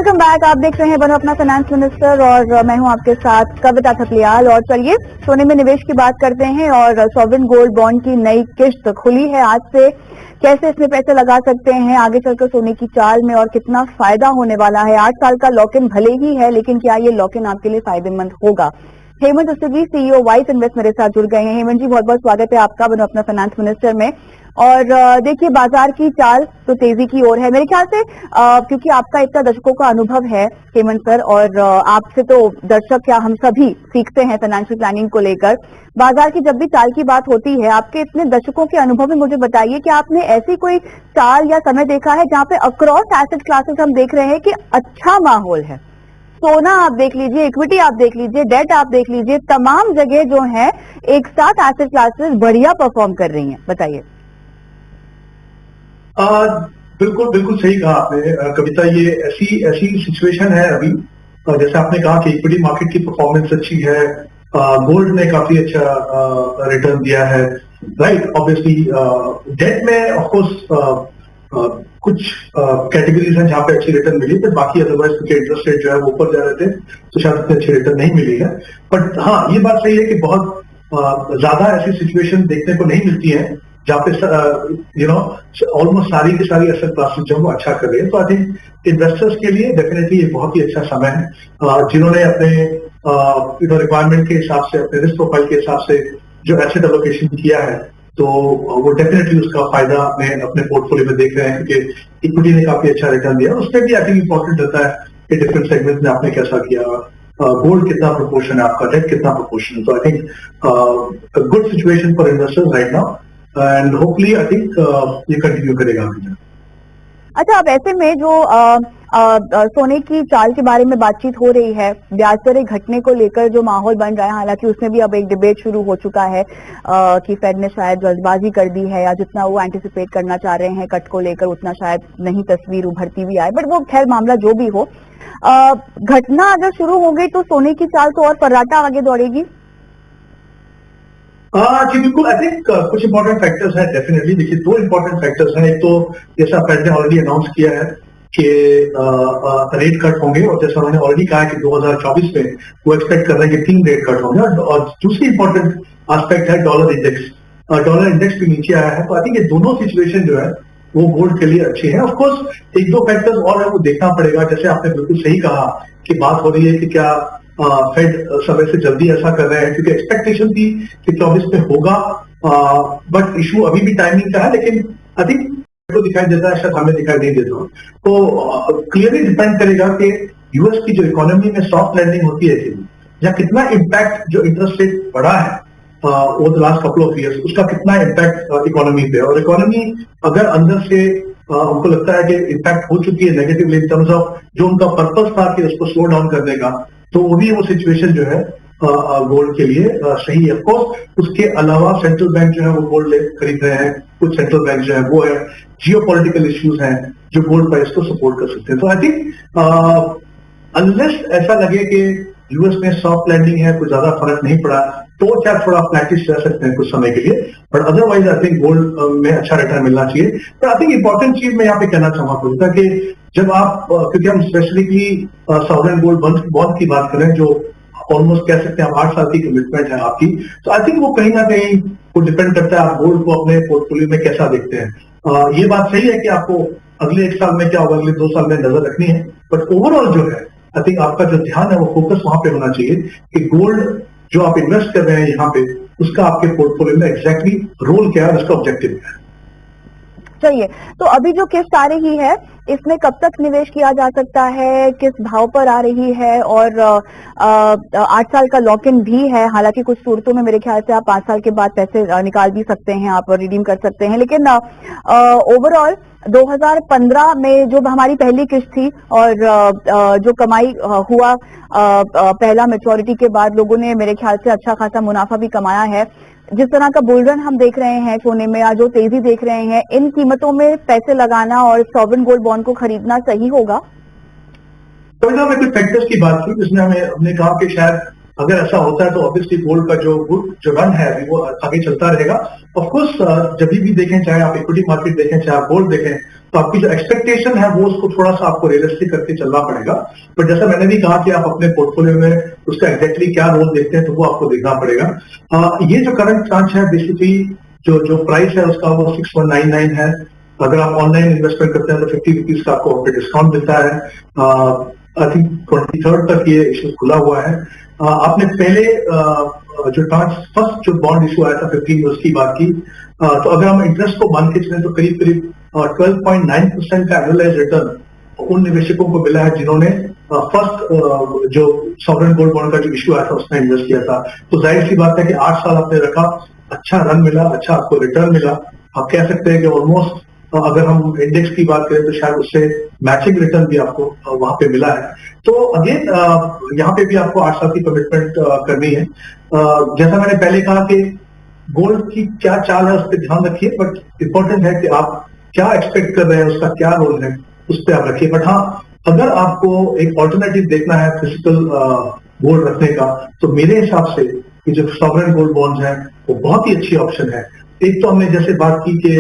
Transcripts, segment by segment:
Welcome back. आप देख रहे हैं बनो अपना फाइनेंस मिनिस्टर और मैं हूं आपके साथ कविता थपलियाल। और चलिए सोने में निवेश की बात करते हैं और सॉवरेन गोल्ड बॉन्ड की नई किश्त खुली है आज से। कैसे इसमें पैसे लगा सकते हैं आगे चलकर सोने की चाल में और कितना फायदा होने वाला है। 8 साल का लॉक इन भले ही है, लेकिन क्या ये लॉक इन आपके लिए फायदेमंद होगा। Hemant Rastogi CEO vice invest मेरे साथ जुड़ गए हैं। हेमंत जी, बहुत बहुत स्वागत है आपका बनो अपना फाइनेंस मिनिस्टर में। और देखिए बाजार की चाल तो तेजी की ओर है मेरे ख्याल से, क्योंकि आपका इतना दशकों का अनुभव है हेमंत सर, और आपसे तो दर्शक क्या हम सभी सीखते हैं फाइनेंशियल प्लानिंग को लेकर। बाजार की जब भी चाल की बात होती है, आपके इतने दशकों के अनुभव में मुझे बताइए कि आपने ऐसी कोई चाल या समय देखा है जहां पे अक्रॉस एसेट क्लासेस हम देख रहे हैं कि अच्छा माहौल है। सोना आप देख लीजिए, इक्विटी आप देख लीजिए, डेट आप देख लीजिए, तमाम जगह जो है एक साथ एसेट क्लासेस बढ़िया परफॉर्म कर रही हैं। बताइए। बिल्कुल बिल्कुल सही कहा आपने कविता। ये ऐसी ऐसी सिचुएशन है अभी। जैसे आपने कहा कि इक्विटी मार्केट की परफॉर्मेंस अच्छी है, गोल्ड ने काफी अच्छा रिटर्न दिया है, राइट। ऑब्वियसली डेट में ऑफकोर्स कुछ कैटेगरीज हैं जहां पे अच्छी रिटर्न मिली, बट बाकी अदरवाइज क्योंकि इंटरेस्ट रेट जो है वो ऊपर जा रहे थे तो शायद उतनी अच्छी रिटर्न नहीं मिली है। बट हाँ, ये बात सही है कि बहुत ज्यादा ऐसी सिचुएशन देखने को नहीं मिलती है जहाँ पे ऑलमोस्ट सारी की सारी एसेट क्लासेस जो वो अच्छा कर रही है। तो आई थिंक इन्वेस्टर्स के लिए डेफिनेटली ये बहुत ही अच्छा समय है। जिन्होंने अपने रिक्वायरमेंट के हिसाब से, अपने रिस्क प्रोफाइल के हिसाब से जो एसेट एलोकेशन किया है, तो वो डेफिनेटली उसका फायदा में अपने पोर्टफोलियो में देख रहे हैं, क्योंकि इक्विटी ने काफी अच्छा रिटर्न दिया। उसमें भी आई थिंक इंपॉर्टेंट रहता है कि डिफरेंट सेगमेंट में आपने कैसा किया, गोल्ड कितना प्रोपोर्शन है आपका, डेट कितना प्रोपोर्शन है। तो I think good situation for investors right now and hopefully I think ये कंटिन्यू करेगा आगे। अच्छा, अब ऐसे में जो सोने की चाल के बारे में बातचीत हो रही है, ब्याज दरें घटने को लेकर जो माहौल बन रहा है, हालांकि उसमें भी अब एक डिबेट शुरू हो चुका है कि फेड ने शायद जल्दबाजी कर दी है, या जितना वो एंटिसिपेट करना चाह रहे हैं कट को लेकर उतना शायद नहीं तस्वीर उभरती हुई आए। बट वो खैर मामला जो भी हो, घटना अगर शुरू हो गई तो सोने की चाल तो और फर्राटा आगे दौड़ेगी। जी बिल्कुल। आई थिंक कुछ इंपॉर्टेंट फैक्टर्स हैं डेफिनेटली। देखिए, दो इंपॉर्टेंट फैक्टर्स हैं। एक तो जैसा फेड ने ऑलरेडी अनाउंस किया है कि रेट कट होंगे, और जैसा उन्होंने ऑलरेडी कहा है कि 2024 में वो एक्सपेक्ट कर रहे हैं कि 3 रेट कट होंगे। और दूसरी इंपॉर्टेंट एस्पेक्ट है डॉलर इंडेक्स। डॉलर इंडेक्स भी नीचे आया है। तो आई थिंक ये दोनों सिचुएशन जो है वो गोल्ड के लिए अच्छी है। ऑफकोर्स एक दो फैक्टर्स और है, वो देखना पड़ेगा। जैसे आपने बिल्कुल सही कहा कि बात हो रही है कि क्या फेड समय से जल्दी ऐसा कर रहे हैं, क्योंकि एक्सपेक्टेशन थी कि 24 में होगा, बट इशू अभी भी टाइमिंग का है। लेकिन आई थिंक को दिखाई देता है, शायद हमें दिखाई नहीं देता। तो क्लियरली डिपेंड करेगा कि यूएस की जो इकोनॉमी में सॉफ्ट लैंडिंग होती है या कितना इम्पैक्ट जो इंटरेस्ट रेट बढ़ा है over the last couple of years, उसका कितना इम्पैक्ट इकोनॉमी पे। और इकोनॉमी अगर अंदर से हमको लगता है कि इम्पैक्ट हो चुकी है नेगेटिवली इन टर्म्स ऑफ जो उनका पर्पस था कि उसको स्लो डाउन करने का, तो वो भी वो सिचुएशन जो है गोल्ड के लिए सही है। ऑफकोर्स उसके अलावा सेंट्रल बैंक जो है वो गोल्ड खरीद रहे हैं। कुछ सेंट्रल बैंक जो है वो है, जियोपॉलिटिकल इश्यूज हैं जो गोल्ड प्राइस को सपोर्ट कर सकते हैं। तो आई थिंक अनलेस ऐसा लगे कि यूएस में सॉफ्ट लैंडिंग है, कुछ ज्यादा फर्क नहीं पड़ा, तो क्या थोड़ा फ्लैटिश रह सकते हैं कुछ समय के लिए। But otherwise I think gold में अच्छा रिटर्न मिलना चाहिए। तो आई थिंक इंपॉर्टेंट चीज मैं यहाँ पे कहना चाहूंगा कि जब आप, क्योंकि हम स्पेसिफिकली सॉवरेन गोल्ड बॉन्ड की बात करें जो ऑलमोस्ट कह सकते हैं 8 साल की कमिटमेंट है आपकी, तो आई थिंक वो कहीं ना कहीं वो डिपेंड करता है आप गोल्ड को अपने पोर्टफोलियो में कैसा देखते हैं। ये बात सही है कि आपको अगले 1 साल में क्या होगा, अगले 2 साल में नजर रखनी है, बट ओवरऑल जो है आई थिंक आपका जो ध्यान है वो फोकस वहां पे होना चाहिए कि गोल्ड जो आप इन्वेस्ट कर रहे हैं यहाँ पे, उसका आपके पोर्टफोलियो में एग्जैक्टली रोल क्या है, उसका ऑब्जेक्टिव क्या है। चलिए, तो अभी जो किस्त आ रही है इसमें कब तक निवेश किया जा सकता है, किस भाव पर आ रही है, और 8 साल का लॉक इन भी है। हालांकि कुछ सूरतों में मेरे ख्याल से आप 5 साल के बाद पैसे निकाल भी सकते हैं, आप रिडीम कर सकते हैं। लेकिन ओवरऑल 2015 में जो हमारी पहली किस्त थी और जो कमाई हुआ पहला मैच्योरिटी के बाद, लोगों ने मेरे ख्याल से अच्छा खासा मुनाफा भी कमाया है। जिस तरह का बुल रन हम देख रहे हैं सोने में, या जो तेजी देख रहे हैं, इन कीमतों में पैसे लगाना और सॉवरेन गोल्ड बॉन्ड को खरीदना सही होगा। तो में कुछ फैक्टर्स की बात की जिसमें हमने कहा कि शायद अगर ऐसा होता है तो ऑब्वियसली गोल्ड का जो रन है अभी वो आगे चलता रहेगा। ऑफ कोर्स जब भी देखें, चाहे आप इक्विटी मार्केट देखें, चाहे आप गोल्ड देखें, तो आपकी जो एक्सपेक्टेशन है वो उसको थोड़ा सा आपको रियलिस्टिक करके चलना पड़ेगा। बट जैसा मैंने भी कहा कि आप अपने पोर्टफोलियो में उसका एग्जैक्टली क्या रोल देखते हैं तो वो आपको देखना पड़ेगा। ये जो करंट ट्रांच है बेसिकली जो प्राइस है उसका वो 6199 है। अगर आप ऑनलाइन इन्वेस्टमेंट करते हैं तो 50 रुपीज का आपको डिस्काउंट मिलता है। आई थिंक 23 तक ये इशू खुला हुआ है। आपने पहले जो ट्रांच फर्स्ट जो बॉन्ड इशू आया था 15 उसकी बात की, तो अगर हम इंटरेस्ट को मान के चलें तो करीब करीब 12.9% का एनुअलाइज रिटर्न उन निवेशकों को मिला है जिन्होंने फर्स्ट जो सॉवरेन गोल्ड बॉन्ड का जो इशू आया था उसमें इन्वेस्ट किया था। तो जाहिर सी बात है कि 8 साल आपने रखा, अच्छा रन मिला, अच्छा आपको रिटर्न मिला। आप कह सकते हैं कि ऑलमोस्ट अगर हम इंडेक्स की बात करें तो शायद उससे मैचिंग रिटर्न भी आपको वहां पे मिला है। तो अगेन यहाँ पे भी आपको 8 साल की कमिटमेंट करनी है। जैसा मैंने पहले कहा कि गोल्ड की क्या चाल है उस पर ध्यान रखिए, बट इंपॉर्टेंट है कि आप क्या एक्सपेक्ट कर रहे हैं, उसका क्या रोल है, उस पर आप रखिए। बट हाँ, अगर आपको एक ऑल्टरनेटिव देखना है फिजिकल गोल्ड रखने का, तो मेरे हिसाब से ये जो सॉवरेन गोल्ड बॉन्ड्स हैं वो बहुत ही अच्छी ऑप्शन है। एक तो हमने जैसे बात की कि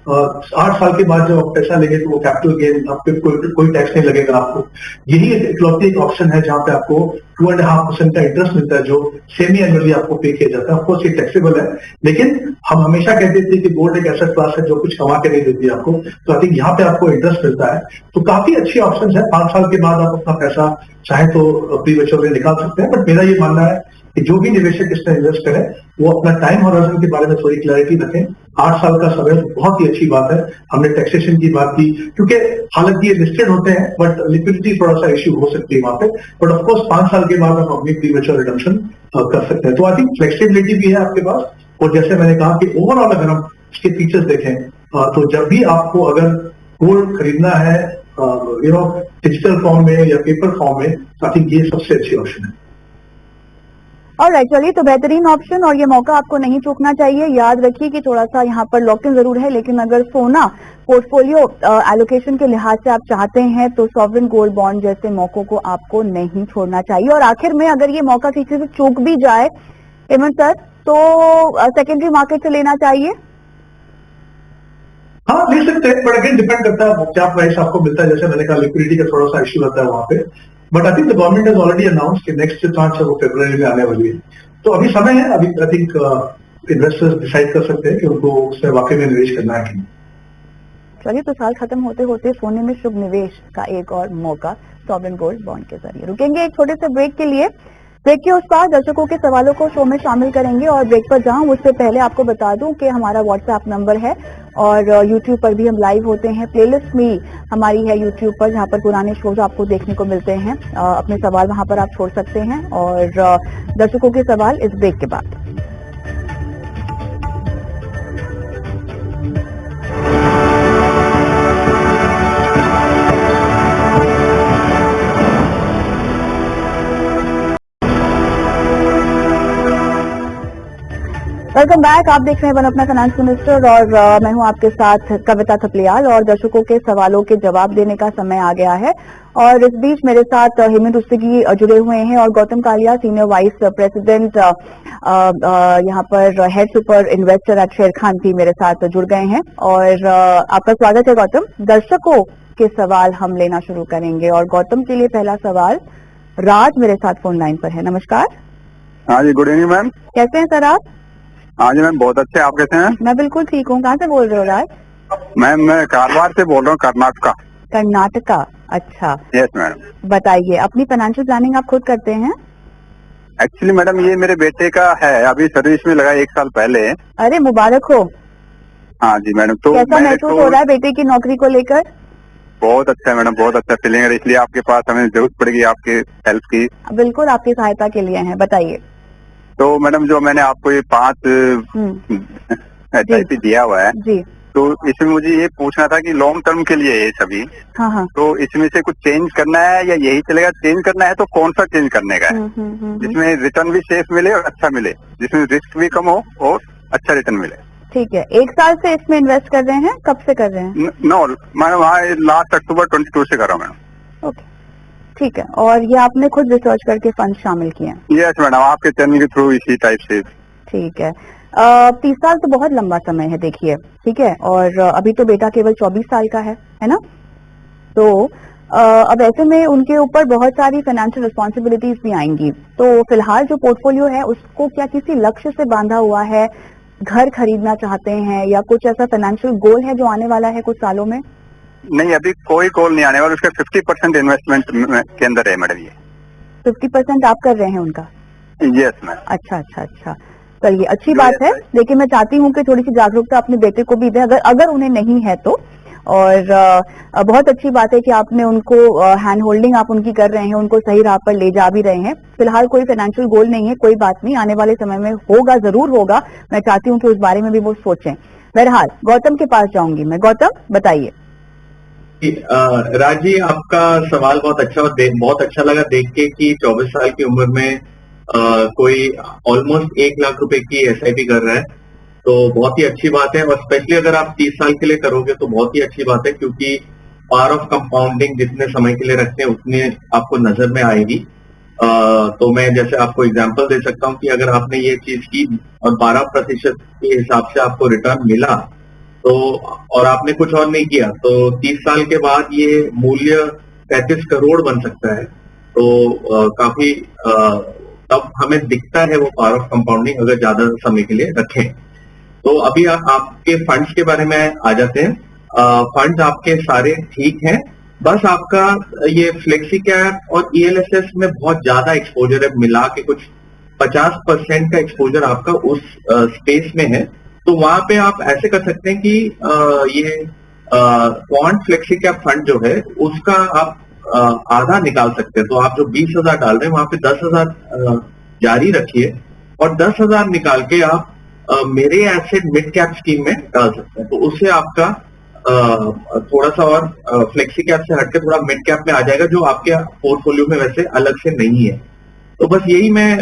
8 साल के बाद जब आप पैसा लेंगे तो वो कैपिटल गेन आप पे कोई टैक्स नहीं लगेगा आपको। यही इकलौती एक ऑप्शन है जहां पे आपको 2.5% का इंटरेस्ट मिलता है जो सेमी एनुअली आपको पे किया जाता है। ऑफकोर्स ये टैक्सेबल है, लेकिन हम हमेशा कहते थे कि गोल्ड एक एसेट क्लास है जो कुछ कमा के नहीं देती आपको। तो आई थिंक यहाँ पे आपको इंटरेस्ट मिलता है, तो काफी अच्छी ऑप्शन है। 5 साल के बाद आप अपना पैसा चाहे तो प्री मैच्योर में निकाल सकते हैं। बट मेरा ये मानना है कि जो भी निवेशक इसमें इन्वेस्ट करें वो अपना टाइम हॉराइजन के बारे में थोड़ी क्लैरिटी रखें। 8 साल का समय बहुत ही अच्छी बात है। हमने टैक्सेशन की बात की, क्योंकि हालांकि ये लिस्टेड होते हैं बट लिक्विडिटी थोड़ा सा इश्यू हो सकती है वहां पे। बट ऑफकोर्स 5 साल के बाद आप अपनी प्री मैच्योर रिडम्पशन कर सकते हैं। तो आई थिंक फ्लेक्सिबिलिटी भी है आपके पास। और जैसे मैंने कहा कि ओवरऑल अगर हम इसके फीचर्स देखें तो जब भी आपको अगर गोल्ड खरीदना है डिजिटल फॉर्म में या पेपर फॉर्म में, आई थिंक ये सबसे अच्छी ऑप्शन है। ऑलराइट, चलिए, तो बेहतरीन ऑप्शन और ये मौका आपको नहीं चूकना चाहिए। याद रखिए कि थोड़ा सा यहाँ पर लॉक इन जरूर है, लेकिन अगर सोना पोर्टफोलियो एलोकेशन के लिहाज से आप चाहते हैं तो सॉवरेन गोल्ड बॉन्ड जैसे मौकों को आपको नहीं छोड़ना चाहिए। और आखिर में अगर ये मौका किसी से चूक भी जाए हेमंत सर, तो सेकेंडरी मार्केट से लेना चाहिए। हाँ, ले सकते हैं, बट अगेन डिपेंड करता है क्या प्राइस आपको मिलता है। जैसे मैंने कहा लिक्विडिटी का थोड़ा सा इश्यू रहता है वहां पे। But I think the government has already announce कि नेक्स्ट जो ट्रांच है वो फरवरी में आने वाली है। तो अभी समय है, अभी आई थिंक इन्वेस्टर्स डिसाइड कर सकते हैं कि उनको उसमें वाकई में निवेश करना है कि नहीं। चलिए, तो साल खत्म होते होते सोने में शुभ निवेश का एक और मौका सॉवरेन गोल्ड बॉन्ड के जरिए। रुकेंगे एक छोटे से ब्रेक के लिए। ब्रेक के उस पार दर्शकों के सवालों को शो में शामिल करेंगे। और ब्रेक पर जाऊं उससे पहले आपको बता दूं कि हमारा व्हाट्सएप नंबर है और यूट्यूब पर भी हम लाइव होते हैं। प्लेलिस्ट भी हमारी है यूट्यूब पर, जहां पर पुराने शोज आपको देखने को मिलते हैं। अपने सवाल वहां पर आप छोड़ सकते हैं। और दर्शकों के सवाल इस ब्रेक के बाद। Welcome back. आप देख रहे हैं वन अपना फाइनेंस मिनिस्टर और मैं हूं आपके साथ कविता थपलियाल। और दर्शकों के सवालों के जवाब देने का समय आ गया है। और इस बीच मेरे साथ हेमंत रुस्तगी जुड़े हुए हैं और Gautam Kalia, senior vice president यहां पर हेड सुपर इन्वेस्टर एट शेर खान भी मेरे साथ जुड़ गए हैं। और आपका स्वागत है गौतम। दर्शकों के सवाल हम लेना शुरू करेंगे और गौतम के लिए पहला सवाल राज मेरे साथ फोन लाइन पर है। नमस्कार। हाँ जी, गुड इवनिंग मैम। कैसे हैं सर आप? हाँ जी मैम, बहुत अच्छे। आप कैसे हैं? मैं बिल्कुल ठीक हूँ। कहाँ से बोल रहे हो राज? मैम मैं कारवार से बोल रहा हूँ, कर्नाटका। कर्नाटका, अच्छा। Yes madam. बताइए, अपनी फाइनेंशियल प्लानिंग आप खुद करते हैं? एक्चुअली मैडम ये मेरे बेटे का है, अभी सर्विस में लगा 1 साल पहले। अरे मुबारक हो। हाँ जी मैडम। तो कैसा महसूस हो रहा है बेटे की नौकरी को लेकर? बहुत अच्छा है मैडम, बहुत अच्छा फीलिंग है। इसलिए आपके पास हमें जरूरत पड़ेगी आपके हेल्प की। बिल्कुल आपकी सहायता के लिए है, बताइए। तो मैडम जो मैंने आपको ये 5 SIP दिया हुआ है जी, तो इसमें मुझे ये पूछना था कि लॉन्ग टर्म के लिए है सभी। हाँ हाँ। तो इसमें से कुछ चेंज करना है या यही चलेगा? चेंज करना है तो कौन सा चेंज करने का है जिसमें रिटर्न भी सेफ मिले और अच्छा मिले, जिसमें रिस्क भी कम हो और अच्छा रिटर्न मिले? ठीक है। 1 साल से इसमें इन्वेस्ट कर रहे हैं, कब से कर रहे हैं? नो मैडम, वहाँ लास्ट अक्टूबर 22 से कर रहा हूँ मैडम। ओके, ठीक है, और ये आपने खुद रिसर्च करके फंड शामिल किए हैं? यस मैडम, आपके चैनल के थ्रू इसी टाइप से। ठीक है। 30 साल तो बहुत लंबा समय है देखिए, ठीक है, और अभी तो बेटा केवल 24 साल का है ना? तो अब ऐसे में उनके ऊपर बहुत सारी फाइनेंशियल रिस्पॉन्सिबिलिटीज भी आएंगी। तो फिलहाल जो पोर्टफोलियो है उसको क्या किसी लक्ष्य से बांधा हुआ है? घर खरीदना चाहते हैं या कुछ ऐसा फाइनेंशियल गोल है जो आने वाला है कुछ सालों में? नहीं, अभी कोई गोल नहीं आने वाला, उसका 50% इन्वेस्टमेंट के अंदर है मैडम ये। 50% आप कर रहे हैं उनका? Yes ma'am. अच्छा। चलिए, अच्छी बात है, लेकिन मैं चाहती हूँ कि थोड़ी सी जागरूकता अपने बेटे को भी दें, अगर उन्हें नहीं है तो। और बहुत अच्छी बात है कि आपने उनको हैंड होल्डिंग आप उनकी कर रहे हैं, उनको सही राह पर ले जा भी रहे हैं। फिलहाल कोई फाइनेंशियल गोल नहीं है, कोई बात नहीं, आने वाले समय में होगा, जरूर होगा। मैं चाहती हूँ कि उस बारे में भी वो सोचें। बहरहाल गौतम के पास जाऊंगी मैं। गौतम, बताइए। राज जी, आपका सवाल बहुत अच्छा और बहुत अच्छा लगा देख के कि 24 साल की उम्र में कोई ऑलमोस्ट 1 लाख रुपए की एसआईपी कर रहा है, तो बहुत ही अच्छी बात है। और स्पेशली अगर आप 30 साल के लिए करोगे तो बहुत ही अच्छी बात है, क्योंकि पावर ऑफ कंपाउंडिंग जितने समय के लिए रखते हैं उतने आपको नजर में आएगी। तो मैं जैसे आपको एग्जांपल दे सकता हूँ कि अगर आपने ये चीज की और 12% के हिसाब से आपको रिटर्न मिला, तो और आपने कुछ और नहीं किया, तो 30 साल के बाद ये मूल्य 35 करोड़ बन सकता है। तो काफी तब हमें दिखता है वो पावर ऑफ कंपाउंडिंग अगर ज्यादा समय के लिए रखें। तो अभी आपके फंड्स के बारे में आ जाते हैं। फंड्स आपके सारे ठीक हैं, बस आपका ये फ्लेक्सी कैप और ईएलएसएस में बहुत ज्यादा एक्सपोजर है, मिला के कुछ 50% का एक्सपोजर आपका उस स्पेस में है। तो वहां पे आप ऐसे कर सकते हैं कि ये क्वांट फ्लेक्सी कैप फंड जो है उसका आप आधा निकाल सकते हैं। तो आप जो 20,000 डाल रहे हैं वहां पे 10,000 जारी रखिए और 10,000 निकाल के आप मेरे एसेट मिड कैप स्कीम में डाल सकते हैं। तो उससे आपका थोड़ा सा और फ्लेक्सी कैप से हटके थोड़ा मिड कैप में आ जाएगा, जो आपके पोर्टफोलियो में वैसे अलग से नहीं है। तो बस यही मैं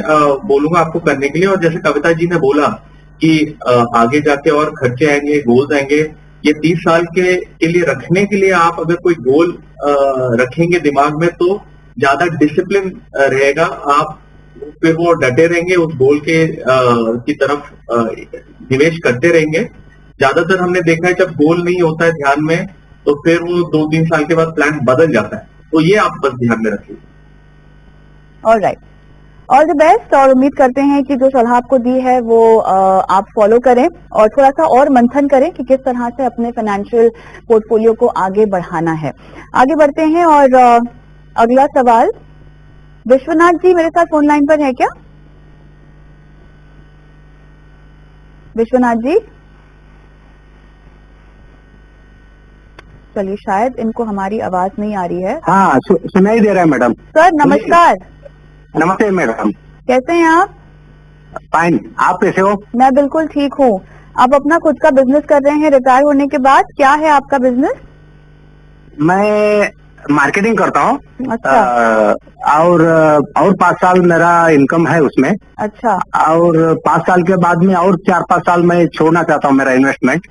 बोलूंगा आपको करने के लिए। और जैसे कविता जी ने बोला कि आगे जाके और खर्चे आएंगे, गोल्स आएंगे, ये 30 साल के लिए रखने के लिए आप अगर कोई गोल रखेंगे दिमाग में तो ज्यादा डिसिप्लिन रहेगा, आप फिर वो डटे रहेंगे उस गोल के की तरफ निवेश करते रहेंगे। ज्यादातर हमने देखा है जब गोल नहीं होता है ध्यान में तो फिर वो 2-3 साल के बाद प्लान बदल जाता है। तो ये आप बस ध्यान में रखिए। Alright, all the best. और उम्मीद करते हैं कि जो सलाह आपको दी है वो आप फॉलो करें और थोड़ा सा और मंथन करें कि किस तरह से अपने फाइनेंशियल पोर्टफोलियो को आगे बढ़ाना है। आगे बढ़ते हैं और अगला सवाल, विश्वनाथ जी मेरे साथ फोन लाइन पर है क्या? विश्वनाथ जी, चलिए, शायद इनको हमारी आवाज नहीं आ रही है। हाँ, सुनाई दे रहा है मैडम। सर नमस्कार। नमस्ते मैडम। कैसे हैं आप? फाइन, आप कैसे हो? मैं बिल्कुल ठीक हूँ। आप अपना खुद का बिजनेस कर रहे हैं रिटायर होने के बाद, क्या है आपका बिजनेस? मैं मार्केटिंग करता हूँ। अच्छा। और 5 साल मेरा इनकम है उसमें। अच्छा। और 5 साल के बाद में और 4-5 साल मैं छोड़ना चाहता हूँ मेरा इन्वेस्टमेंट।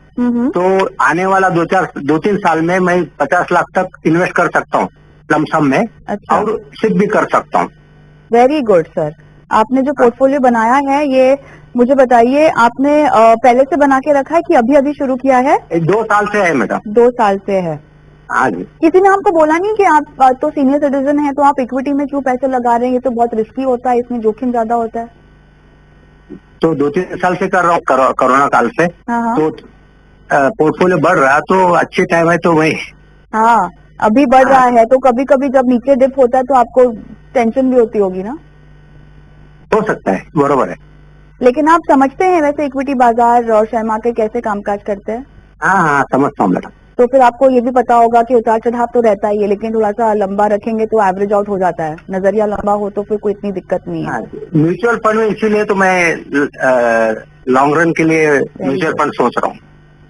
तो आने वाला 2-3 साल में मैं 50 लाख तक इन्वेस्ट कर सकता हूँ लमसम में। अच्छा। और शिफ्ट भी कर सकता हूँ। Very good sir. आपने जो पोर्टफोलियो बनाया है ये मुझे बताइए, आपने पहले से बना के रखा है कि अभी अभी शुरू किया है? 2 साल से है मैडम। 2 साल से है। हाँ जी। किसी ने आपको बोला नहीं कि आप तो सीनियर सिटीजन हैं तो आप इक्विटी में क्यों पैसे लगा रहे हैं? ये तो बहुत रिस्की होता है, इसमें जोखिम ज्यादा होता है। तो 2-3 साल से कर रहा हूँ, कोरोना काल से। हाँ। तो पोर्टफोलियो बढ़ रहा है तो अच्छी टाइम है तो वही। हाँ, अभी बढ़ रहा है तो कभी कभी जब नीचे डिप होता है तो आपको टेंशन भी होती होगी ना? हो सकता है, बरोबर है। लेकिन आप समझते हैं वैसे इक्विटी बाजार और शेयर मार्केट कैसे कामकाज करते हैं? हाँ, समझता हूँ मैडम। तो फिर आपको ये भी पता होगा कि उतार चढ़ाव तो रहता ही है, लेकिन थोड़ा सा लंबा रखेंगे तो एवरेज आउट हो जाता है। नजरिया लंबा हो तो फिर कोई इतनी दिक्कत नहीं है। म्यूचुअल फंड में इसीलिए तो मैं लॉन्ग रन के लिए म्यूचुअल फंड सोच रहा हूँ।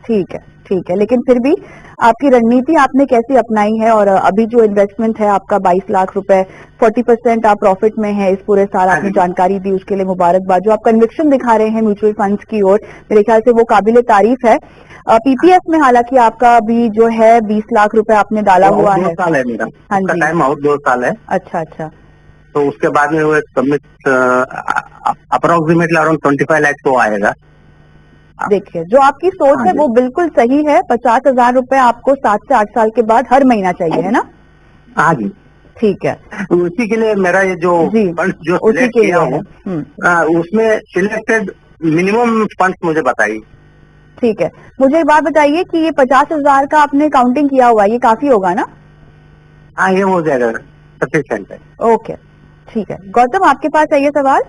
ठीक है, ठीक है, लेकिन फिर भी आपकी रणनीति आपने कैसी अपनाई है और अभी जो इन्वेस्टमेंट है आपका 22 लाख रुपए, 40% आप प्रॉफिट में है इस पूरे साल, आपने जानकारी दी उसके लिए मुबारकबाद। जो आप कन्विक्शन दिखा रहे हैं म्यूचुअल फंड्स की ओर, मेरे ख्याल से वो काबिले तारीफ है। पीपीएफ में हालांकि आपका अभी जो है 20 लाख रुपए आपने डाला हुआ है। 2 साल है मेरा, हाँ जी, टाइम आउट 2 साल है। अच्छा अच्छा, तो उसके बाद में वो सबमिट अप्रोक्सीमेटली अराउंड 25 लाख तो आएगा। देखिए जो आपकी सोच है वो बिल्कुल सही है। 50,000 रुपए आपको 7 से 8 साल के बाद हर महीना चाहिए, है ना? हाँ जी, ठीक है, उसी के लिए मेरा ये जो फंड जो उसी सिलेक्ट के किया लिए हूँ उसमें सिलेक्टेड मिनिमम फंड्स मुझे बताइए। ठीक है, मुझे एक बात बताइए कि ये 50,000 का आपने काउंटिंग किया हुआ है, ये काफी होगा ना? हाँ, ये हो जाएगा, सफिशिएंट है। ओके, ठीक है। गौतम, आपके पास है ये सवाल?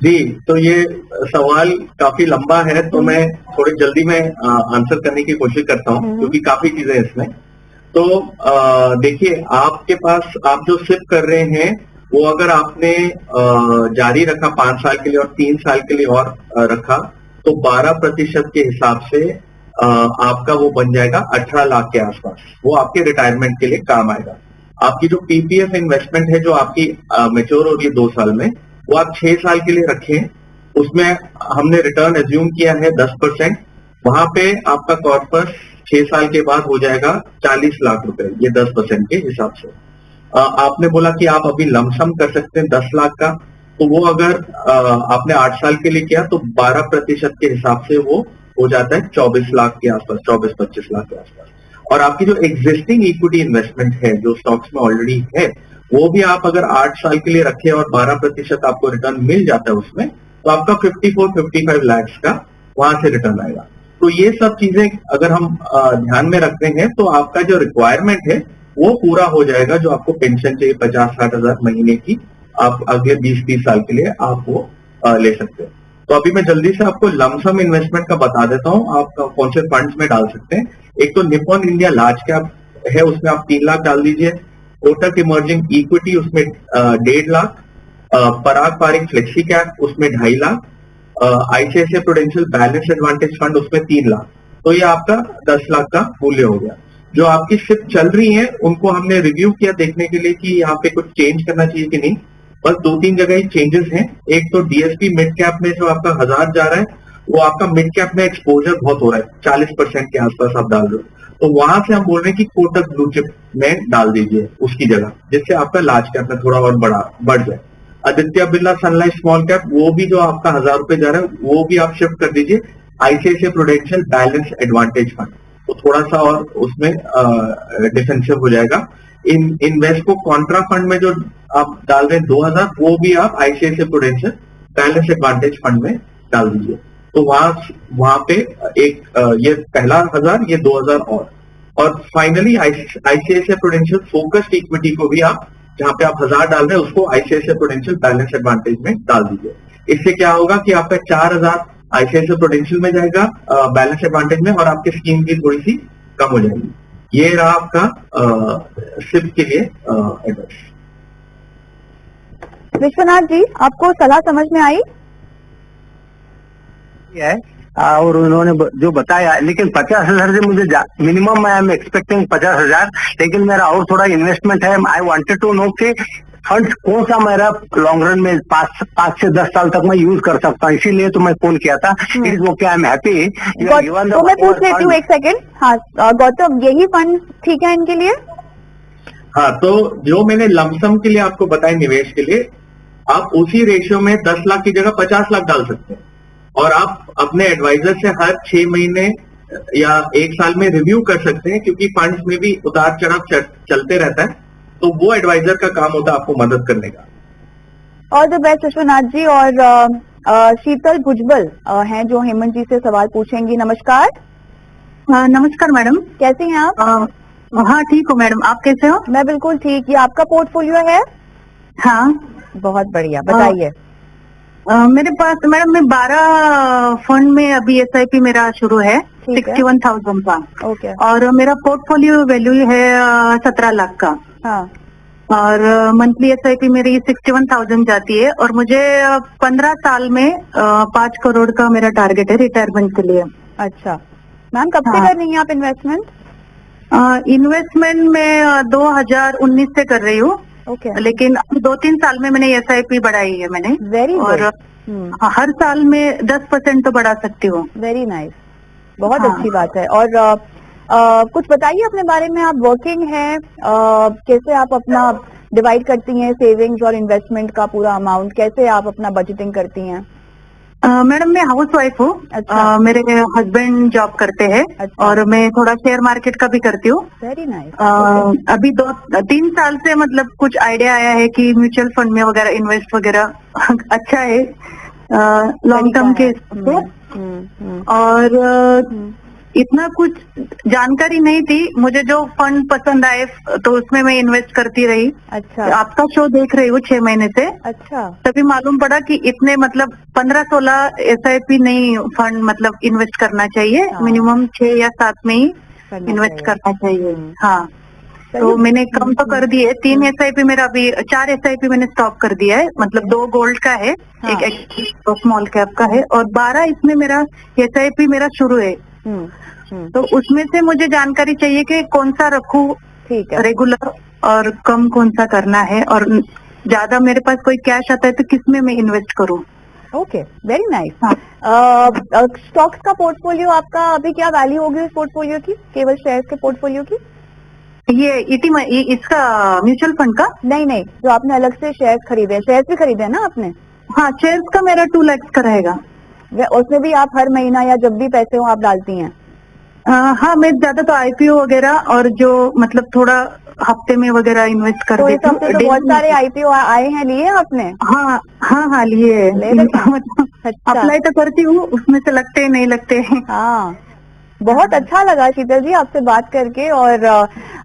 जी, तो ये सवाल काफी लंबा है, तो मैं थोड़ी जल्दी में आंसर करने की कोशिश करता हूँ, क्योंकि काफी चीजें हैं इसमें। तो देखिए, आपके पास आप जो सिप कर रहे हैं वो अगर आपने जारी रखा 5 साल के लिए और 3 साल के लिए और रखा, तो 12% के हिसाब से आपका वो बन जाएगा 18 लाख के आसपास। वो आपके रिटायरमेंट के लिए काम आएगा। आपकी जो पीपीएफ इन्वेस्टमेंट है जो आपकी मेच्योर हो रही है 2 साल में, वो आप 6 साल के लिए रखें। उसमें हमने रिटर्न एज्यूम किया है 10%। वहां पे आपका कॉर्पस 6 साल के बाद हो जाएगा 40 लाख रुपए, ये 10% के हिसाब से। आपने बोला कि आप अभी लमसम कर सकते हैं 10 लाख का, तो वो अगर आपने 8 साल के लिए किया तो 12% के हिसाब से वो हो जाता है 24 लाख के आसपास, 24-25 लाख के आसपास। और आपकी जो एग्जिस्टिंग इक्विटी इन्वेस्टमेंट है जो स्टॉक्स में ऑलरेडी है, वो भी आप अगर 8 साल के लिए रखें और 12% आपको रिटर्न मिल जाता है उसमें, तो आपका 54-55 लाख का वहां से रिटर्न आएगा। तो ये सब चीजें अगर हम ध्यान में रखते हैं तो आपका जो रिक्वायरमेंट है वो पूरा हो जाएगा। जो आपको पेंशन चाहिए 50-60 हजार महीने की, आप अगले 20-30 साल के लिए आप वो ले सकते हैं। तो अभी मैं जल्दी से आपको लमसम इन्वेस्टमेंट का बता देता हूँ, आप कौन से फंड्स में डाल सकते हैं। एक तो निपॉन इंडिया लार्ज कैप है, उसमें आप 3 लाख डाल दीजिए। कोटक इमर्जिंग इक्विटी, उसमें 1.5 लाख। पराग पारिक फ्लेक्सी कैप, उसमें 2.5 lakh. ICICI prudential balance advantage fund, उसमें 3 लाख। तो ये आपका 10 लाख का मूल्य हो गया। जो आपकी शिप चल रही है उनको हमने रिव्यू किया देखने के लिए कि यहाँ पे कुछ चेंज करना चाहिए कि नहीं। बस 2-3 जगह ही चेंजेस हैं। एक तो डीएसपी मिड कैप में जो आपका 1000 जा रहा है, वो आपका मिड कैप में एक्सपोजर बहुत हो रहा है, 40% के आसपास आप डाल रहे हो। तो वहां से हम बोल रहे हैं कि कोटक ब्लू चिप में डाल दीजिए उसकी जगह, जिससे आपका लार्ज कैप में थोड़ा और बढ़ जाए। Aditya Birla Sun Life small cap, वो भी जो आपका 1000 रुपए जा रहा है वो भी आप शिफ्ट कर दीजिए ICICI prudential balance advantage fund, तो थोड़ा सा और उसमें डिफेंसिव हो जाएगा। इन्वेस्को कॉन्ट्रा फंड में जो आप डाल रहे हैं 2000, वो भी आप ICICI prudential balance advantage fund में डाल दीजिए। तो वहां पे एक ये पहला 1000, ये 2000 और finally ICICI prudential focused equity को भी आप, जहां पे आप 1000 डाल रहे हैं, उसको आईसीआईसीआई प्रूडेंशियल बैलेंस एडवांटेज में डाल दीजिए। इससे क्या होगा कि आपका 4000 आईसीआईसीआई प्रूडेंशियल में जाएगा बैलेंस एडवांटेज में, और आपकी स्कीम भी थोड़ी सी कम हो जाएगी। ये रहा आपका सिप के लिए एडवाइस। विश्वनाथ जी, आपको सलाह समझ में आई? है और उन्होंने जो बताया, लेकिन 50,000 से मुझे मिनिमम आई एम एक्सपेक्टिंग 50,000, लेकिन मेरा और थोड़ा इन्वेस्टमेंट है। आई वांटेड टू नो कि फंड कौन सा मेरा लॉन्ग रन में 5 से 10 साल तक मैं यूज कर सकता हूँ, इसीलिए तो मैं फोन किया था। It is okay, I am happy. तो मैं पूछ लेती हूँ 1 सेकेंड। हाँ गौतम, यही फंड ठीक है इनके लिए? हाँ, तो जो मैंने लमसम के लिए आपको बताया निवेश के लिए, आप उसी रेशियो में 10 लाख की जगह 50 लाख डाल सकते हैं, और आप अपने एडवाइजर से हर 6 महीने या 1 साल में रिव्यू कर सकते हैं, क्योंकि फंड्स में भी उतार चढ़ाव चलते रहता है। तो वो एडवाइजर का काम होता है आपको मदद करने का। All the best Vishwanath ji. और शीतल भुजबल हैं जो हेमंत जी से सवाल पूछेंगी। नमस्कार। नमस्कार मैडम, कैसे हैं आप? हाँ ठीक हूँ मैडम, आप कैसे हो? मैं बिल्कुल ठीक। ये आपका पोर्टफोलियो है? हाँ, बहुत बढ़िया, बताइए। मेरे पास मैडम मैं 12 फंड में अभी एसआईपी मेरा शुरू है, 61,000 का। ओके। और मेरा पोर्टफोलियो वैल्यू है 17 लाख का। हाँ। और मंथली एसआईपी मेरी 61,000 जाती है, और मुझे 15 साल में 5 करोड़ का मेरा टारगेट है रिटायरमेंट के लिए। अच्छा, मैम कब से हाँ। कर रही हैं आप इन्वेस्टमेंट? इन्वेस्टमेंट मैं 2019 से कर रही हूँ, ओके, लेकिन 2-3 साल में मैंने SIP बढ़ाई है मैंने। वेरी और गुड, हर साल में 10% तो बढ़ा सकती हूँ। वेरी नाइस, बहुत हाँ। अच्छी बात है। और कुछ बताइए अपने बारे में, आप वर्किंग हैं, कैसे आप अपना डिवाइड करती हैं सेविंग्स और इन्वेस्टमेंट का पूरा अमाउंट, कैसे आप अपना बजटिंग करती हैं? मैडम मैं हाउस वाइफ हूँ। अच्छा। मेरे हस्बैंड जॉब करते हैं। अच्छा। और मैं थोड़ा शेयर मार्केट का भी करती हूँ। Very nice. अभी 2-3 साल से मतलब कुछ आइडिया आया है कि म्यूचुअल फंड में वगैरह इन्वेस्ट वगैरह अच्छा है लॉन्ग टर्म के हिसाब से। और इतना कुछ जानकारी नहीं थी, मुझे जो फंड पसंद आए तो उसमें मैं इन्वेस्ट करती रही। अच्छा, आपका शो देख रही हूँ 6 महीने से, अच्छा, तभी मालूम पड़ा कि इतने मतलब 15-16 SIP नहीं फंड मतलब इन्वेस्ट करना चाहिए, हाँ। मिनिमम 6 या 7 में ही करना इन्वेस्ट चाहिए। करना चाहिए। हाँ, तो चलिए। मैंने कम तो कर दिए। 3 SIP मेरा अभी, 4 SIP मैंने स्टॉप कर दिया है, मतलब 2 गोल्ड का है, हाँ। एक स्मॉल कैप का है, और 12 इसमें मेरा SIP मेरा शुरू है। तो उसमें से मुझे जानकारी चाहिए कि कौन सा रखूं ठीक है, रेगुलर और कम कौन सा करना है, और ज्यादा मेरे पास कोई कैश आता है तो किसमें मैं इन्वेस्ट करूं। Okay, very nice. हाँ। स्टॉक्स का पोर्टफोलियो आपका अभी क्या वैल्यू होगी उस पोर्टफोलियो की, केवल शेयर्स के पोर्टफोलियो की? ये इसका म्यूचुअल फंड का? नहीं नहीं, जो आपने अलग से शेयर्स खरीदे, शेयर्स भी खरीदे हैं ना आपने? हाँ, शेयर्स का मेरा 2 लाख का रहेगा। उसमें भी आप हर महीना या जब भी पैसे हो आप डालती हैं? हाँ, मैं ज्यादा तो IPO वगैरह और जो मतलब थोड़ा हफ्ते में वगैरह इन्वेस्ट कर तो इस देती हूँ। हफ्ते तो बहुत सारे IPO आए हैं, लिए हैं आपने? हाँ हाँ हाँ, लिए ले रखे हैं? अच्छा। अप्लाई तो करती हूँ, उसमें से लगते हैं नहीं लगते हैं। हाँ, बहुत अच्छा लगा शीतल जी आपसे बात करके। और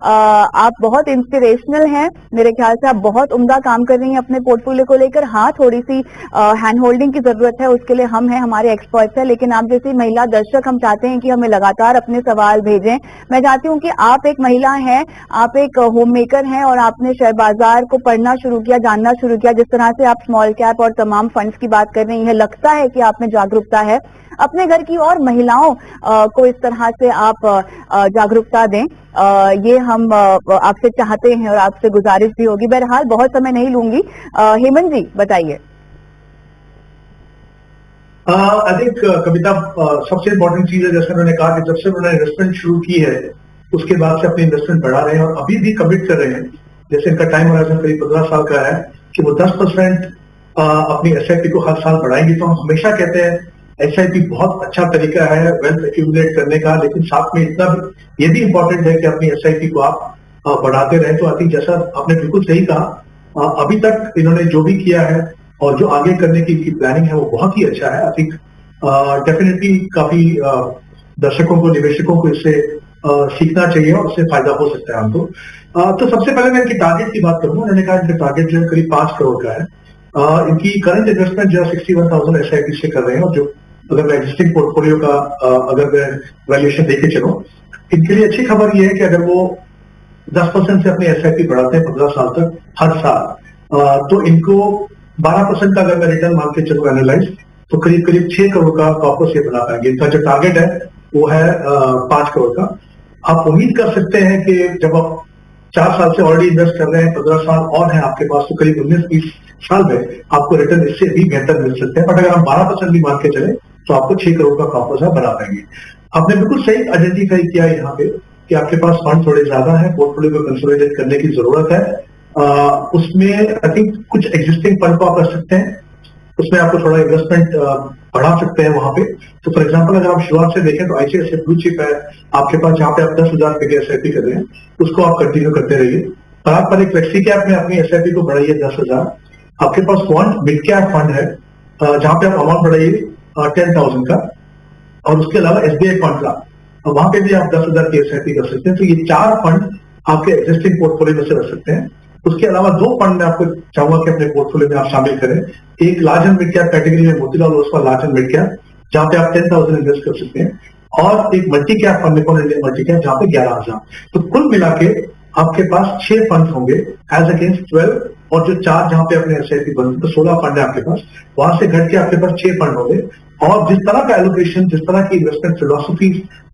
आप बहुत इंस्पिरेशनल हैं, मेरे ख्याल से आप बहुत उम्दा काम कर रही हैं अपने पोर्टफोलियो को लेकर। हाँ, थोड़ी सी हैंड होल्डिंग की जरूरत है, उसके लिए हम हैं, हमारे एक्सपर्ट्स हैं, लेकिन आप जैसी महिला दर्शक हम चाहते हैं कि हमें लगातार अपने सवाल भेजें। मैं चाहती हूँ कि आप एक महिला हैं, आप एक होम मेकर हैं, और आपने शेयर बाजार को पढ़ना शुरू किया, जानना शुरू किया। जिस तरह से आप स्मॉल कैप और तमाम फंड्स की बात कर रही हैं, लगता है कि आप में जागरूकता है। अपने घर की और महिलाओं को इस तरह से आप जागरूकता दें, ये हम आपसे चाहते हैं और आपसे गुजारिश भी होगी। बहरहाल बहुत समय नहीं लूंगी। हेमंत जी बताइए। आई थिंक कविता, सबसे इम्पोर्टेंट चीज है, जैसे उन्होंने कहा कि जब से उन्होंने इन्वेस्टमेंट शुरू की है उसके बाद से अपनी इन्वेस्टमेंट बढ़ा रहे हैं और अभी भी कमिट कर रहे हैं। जैसे इनका टाइम होराइजन करीब 15 साल का है कि वो 10% अपनी SIP को हर साल बढ़ाएंगे। तो हम हमेशा कहते हैं SIP बहुत अच्छा तरीका है वेल्थ एक्यूमुलेट करने का, लेकिन साथ में इतना ये भी इम्पोर्टेंट है कि अपनी SIP को आप बढ़ाते रहें। तो आई थिंक जैसा आपने बिल्कुल सही कहा, अभी तक इन्होंने जो भी किया है और जो आगे करने की इनकी प्लानिंग है वो बहुत ही अच्छा है। आई थिंक डेफिनेटली काफी दर्शकों को, निवेशकों को इससे सीखना चाहिए और उससे फायदा हो सकता है हमको। तो सबसे पहले मैं इनकी टारगेट की बात करूंगा। उन्होंने कहा इनका टारगेट जो है करीब 5 करोड़ का है। इनकी करंट इन्वेस्टमेंट जो है 61,000 SIP से कर रहे हैं, और जो अगर मैं एग्जिस्टिंग पोर्टफोलियो का अगर मैं वैल्यूएशन देके चलूं, इनके लिए अच्छी खबर ये है कि अगर वो 10% से अपनी SIP बढ़ाते हैं 15 साल तक हर साल, तो इनको 12% का अगर मैं रिटर्न मान के चलूं एनालाइज, तो करीब करीब 6 करोड़ का वापस ये बना पाएंगे। इनका जो टारगेट है वो है 5 करोड़ का। आप उम्मीद कर सकते हैं कि जब आप 4 साल से ऑलरेडी इन्वेस्ट कर रहे हैं, 15 साल और है आपके पास, तो करीब 19-20 साल में आपको रिटर्न इससे भी बेहतर मिल सकते हैं। बट अगर हम 12% भी मान के चले तो आपको 6 करोड़ का वापस बना पाएंगे। आपने बिल्कुल सही आइडेंटिफाई किया है यहाँ पे कि आपके पास फंड थोड़े ज्यादा है, पोर्टफोलियो को कंसोलिडेट करने की जरूरत है। उसमें आई थिंक कुछ एग्जिस्टिंग फंड को आप रख सकते हैं, उसमें आपको थोड़ा इन्वेस्टमेंट बढ़ा सकते हैं वहां पे। तो फॉर एग्जांपल अगर आप शुरुआत से देखें तो ICICI ब्लू चिप है आपके पास, जहां पे आप 10,000 रुपए की SIP कर रहे हैं, उसको आप कंटिन्यू करते रहिए। पर एक फ्लेक्सी कैप में अपनी SIP को बढ़ाइए 10,000। आपके पास फंड मिड कैप फंड है जहां पे आप अमाउंट बढ़ाइए 10,000 का, और उसके अलावा SBI फंड का, वहां पे भी आप 10,000 की SIP कर सकते हैं। तो ये 4 फंड आपके एग्जिस्टिंग पोर्टफोलियो में से रख सकते हैं। उसके अलावा 2 फंड में आपको चाहूंगा कि अपने पोर्टफोलियो में आप शामिल करें। एक large and mid cap category में Motilal Oswal large and mid cap, जहां पे आप 10,000 इन्वेस्ट कर सकते हैं, और एक multi cap fund, Nippon Indian multi cap, जहां पे 11,000। तो कुल मिला के आपके पास 6 फंड होंगे एज अगेंस्ट 12, और जो 4 जहां पे अपने एसआईपी बंद, तो 16 फंड है आपके पास, वहां से घट के आपके पास 6 फंड होंगे। और जिस तरह का एलोकेशन, जिस तरह की इन्वेस्टमेंट फिलोसफी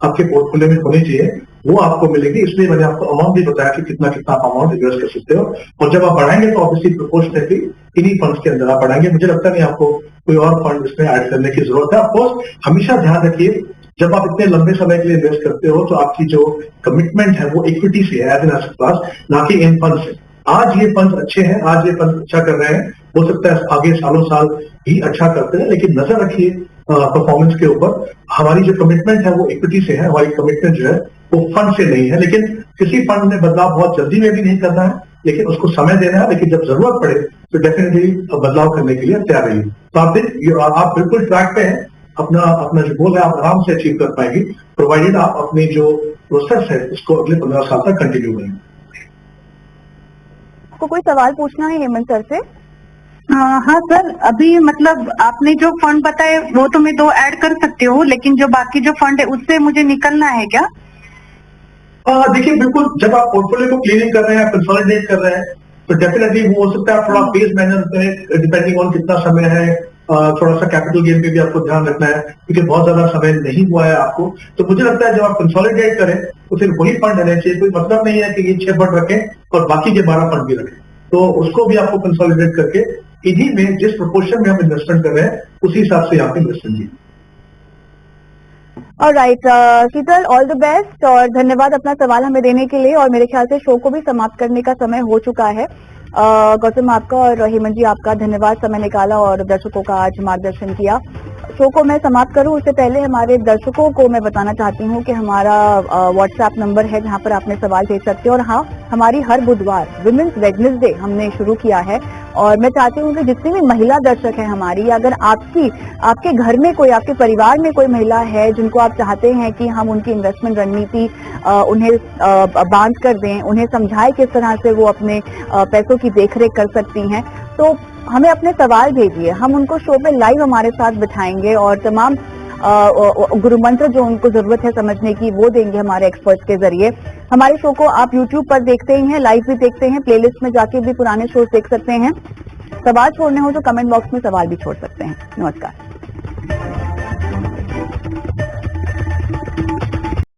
आपके पोर्टफोलियो में होनी चाहिए वो आपको मिलेगी। इसलिए मैंने आपको अमाउंट भी बताया कि कितना कितना आप अमाउंट इन्वेस्ट कर सकते हो, और जब आप बढ़ाएंगे तो ऑब्वियसली प्रोपोर्शनली इन्हीं फंड्स के अंदर आप बढ़ाएंगे। मुझे लगता नहीं आपको कोई और फंड इसमें ऐड करने की जरूरत है। ऑफकोर्स हमेशा ध्यान रखिए, जब आप इतने लंबे समय के लिए इन्वेस्ट करते हो तो आपकी जो कमिटमेंट है वो इक्विटी से है, एज एन एसेट क्लास, ना कि इन फंड से। आज ये फंड अच्छे हैं, आज ये फंड अच्छा कर रहे हैं, हो सकता है आगे सालों साल ही अच्छा करते हैं, लेकिन नजर रखिए परफॉर्मेंस के ऊपर। हमारी जो कमिटमेंट है वो इक्विटी से है, हमारी कमिटमेंट जो है वो फंड से नहीं है। लेकिन किसी फंड में बदलाव बहुत जल्दी में भी नहीं करना है, लेकिन उसको समय देना है, लेकिन जब जरूरत पड़े तो डेफिनेटली बदलाव करने के लिए तैयार रहिए। तो आप बिल्कुल ट्रैक पे हैं, अपना जो गोल है आप आराम से अचीव कर पाएंगे, प्रोवाइडेड आप अपनी जो प्रोसेस है उसको अगले 15 साल तक कंटिन्यू करेंगे। आपको कोई सवाल पूछना है हेमंत सर से? हाँ सर, अभी मतलब आपने जो फंड बताए वो तो मैं 2 ऐड कर सकती हूँ, लेकिन जो बाकी जो फंड है उससे मुझे निकलना है क्या? देखिए बिल्कुल, जब आप पोर्टफोलियो को क्लीनिंग कर रहे हैं, कंसोलिडेट कर रहे हैं, तो डेफिनेटली वो हो सकता है आप थोड़ा फेज मैनर में, डिपेंडिंग ऑन कितना समय है, थोड़ा सा कैपिटल गेन पे भी आपको ध्यान रखना है, क्योंकि बहुत ज्यादा समय नहीं हुआ है आपको। तो मुझे लगता है जब आप कंसोलिडेट करें तो फिर वही फंड रहने चाहिए। कोई मतलब नहीं है कि ये 6 फंड रखें और बाकी के 12 फंड भी रखें, तो उसको भी आपको कंसोलिडेट करके इन्हीं में जिस प्रोपोर्शन में हम इन्वेस्टमेंट कर रहे हैं उसी हिसाब से यहाँ पे इन्वेस्टमेंट कीजिए। Alright Sheetal, all the best और धन्यवाद अपना सवाल हमें देने के लिए। और मेरे ख्याल से शो को भी समाप्त करने का समय हो चुका है। गौतम आपका और हेमंत जी आपका धन्यवाद, समय निकाला और दर्शकों का आज मार्गदर्शन किया। शो को मैं समाप्त करूं उससे पहले हमारे दर्शकों को मैं बताना चाहती हूं कि हमारा व्हाट्सएप नंबर है जहां पर आपने सवाल भेज सकते हो। और हाँ, हमारी हर बुधवार विमेंस वेडनेसडे हमने शुरू किया है और मैं चाहती हूँ कि जितनी भी महिला दर्शक है हमारी, अगर आपके घर में कोई, आपके परिवार में कोई महिला है जिनको आप चाहते हैं कि हम उनकी इन्वेस्टमेंट रणनीति उन्हें बांध कर दें, उन्हें समझाएं किस तरह से वो अपने पैसों की देखरेख कर सकती हैं, तो हमें अपने सवाल भेजिए। हम उनको शो पे लाइव हमारे साथ बिठाएंगे और तमाम गुरु मंत्र जो उनको जरूरत है समझने की वो देंगे हमारे एक्सपर्ट्स के जरिए। हमारे शो को आप YouTube पर देखते ही हैं, लाइव भी देखते हैं, प्लेलिस्ट में जाके भी पुराने शोज देख सकते हैं। सवाल छोड़ने हो तो कमेंट बॉक्स में सवाल भी छोड़ सकते हैं। नमस्कार।